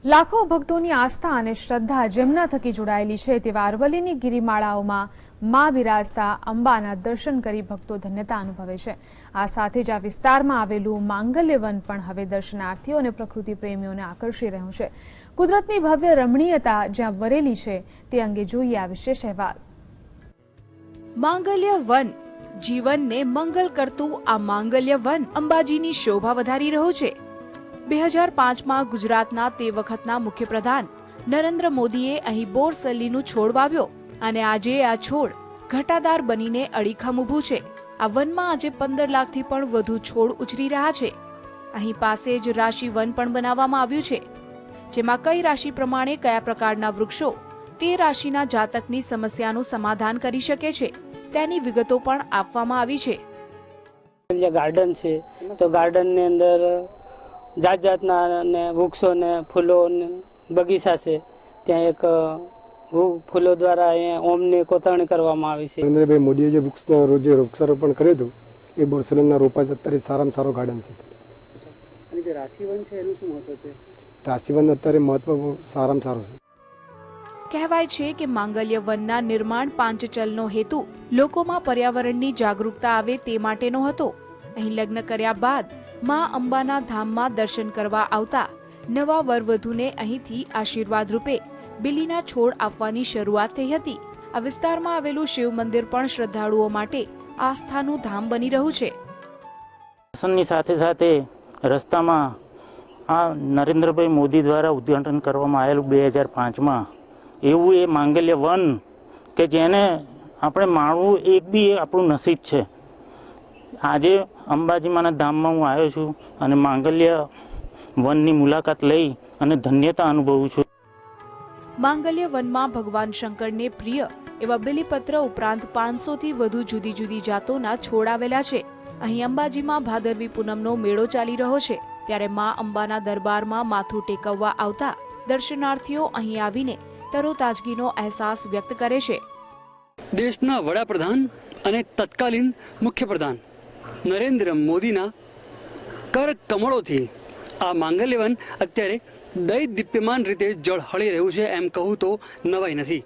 લાખો ભક્તોની આસ્થા અને શ્રદ્ધા જેમના થકી જોડાયેલી છે તેવા અરવલ્લીની ગિરિમાળાઓમાં માં બિરાજતા અંબાના દર્શન કરી ભક્તો ધન્યતા અનુભવે છે। આ સાથે જ આ વિસ્તારમાં આવેલું માંગલ્ય વન પણ હવે દર્શનાર્થીઓ અને પ્રકૃતિ પ્રેમીઓને આકર્ષી રહ્યું છે। કુદરતની ભવ્ય રમણીયતા જ્યાં વરેલી છે તે અંગે જોઈએ આ વિશેષ અહેવાલ। માંગલ્ય વન જીવનને મંગલ કરતું આ માંગલ્ય વન અંબાજીની શોભા વધારી રહ્યું છે। 2005માં ગુજરાતના તે વખતના મુખ્યપ્રધાન નરેન્દ્ર મોદીએ અહીં બોરસલીનું છોડ વાવ્યો અને આજે આ છોડ ઘટાદાર બનીને અડીખમ ઊભું છે। આ વનમાં આજે 15 લાખથી પણ વધુ છોડ ઉછરી રહ્યા છે। અહીં પાસે જ રાશિ વન પણ બનાવવામાં આવ્યું છે, જેમાં કઈ રાશિ પ્રમાણે કયા પ્રકારના વૃક્ષો તે રાશિના જાતકની સમસ્યાનું સમાધાન કરી શકે છે તેની વિગતો પણ આપવામાં આવી છે। ગાર્ડન છે તો ગાર્ડનની અંદર જાત જાતના ને વૃક્ષો ને ફૂલો બગીચા છે। ત્યાં એક ફૂલો દ્વારા અહીંયા ઓમની કોતરણી કરવામાં આવી છે। નરેન્દ્રભાઈ મોદીએ જે વૃક્ષારોપણ કર્યું હતું એ બોરસલીના રોપા અત્યારે સારામાં સારો ગાર્ડન છે। અને જે રાશિવન છે એનું શું મહત્વ છે? રાશિવન અત્યારે મહત્વ સારામાં સારો છે। કહેવાય છે કે માંગલ્ય વનના નિર્માણ પાંચચલનો હેતુ લોકોમાં પર્યાવરણની જાગૃતતા આવે તે માટેનો હતો। અહીં લગ્ન કર્યા બાદ માં અંબાના ધામમાં દર્શન કરવા આવતા નવા વરવધુને અહીંથી આશીર્વાદ રૂપે બિલીના છોડ આપવાની શરૂઆત થઈ હતી। આ વિસ્તારમાં આવેલું શિવ મંદિર પણ શ્રદ્ધાળુઓ માટે આસ્થાનું ધામ બની રહ્યું છે। દર્શનની સાથે સાથે રસ્તામાં આ નરેન્દ્રભાઈ મોદી દ્વારા ઉદ્ઘાટન કરવામાં આવેલું 2005માં એવું એ માંગલ્ય વન કે જેને આપણે માણવું એક બી આપણું નસીબ છે। આજે અંબાજીમાના ધામમાં હું આવ્યો છું અને માંગલ્ય વનની મુલાકાત લઈ અને ધન્યતા અનુભવું છું। માંગલ્ય વનમાં ભગવાન શંકરને પ્રિય એવા બિલીપત્ર ઉપરાંત 500થી વધુ જુદી જુદી જાતોના છોડ આવેલા છે। અહીં અંબાજીમાં ભાદરવી પૂનમનો મેળો ચાલી રહ્યો છે, ત્યારે માં અંબાના દરબારમાં માથું ટેકવવા આવતા દર્શનાર્થીઓ અહીં આવીને તરોતાજગીનો અહેસાસ વ્યક્ત કરે છે। દેશના વડાપ્રધાન અને તત્કાલીન મુખ્યપ્રધાન નરેન્દ્ર મોદીના કર કમળોથી આ માંગલ્ય વન અત્યારે દૈદીપ્યમાન રીતે ઝળહળી રહ્યું છે એમ કહું તો નવાઈ નથી।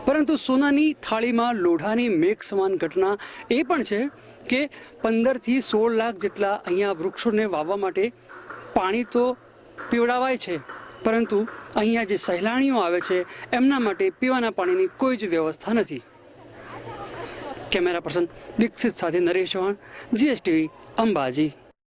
પરંતુ સોનાની થાળીમાં લોઢાની મેઘ સમાન ઘટના એ પણ છે કે 15થી 16 લાખ જેટલા અહીંયા વૃક્ષોને વાવવા માટે પાણી તો પીવડાવાય છે, પરંતુ અહીંયા જે સહેલાણીઓ આવે છે એમના માટે પીવાના પાણીની કોઈ જ વ્યવસ્થા નથી। કેમેરા પર્સન દીક્ષિત સાથે નરેશ ચૌહાણ, GSTV, અંબાજી।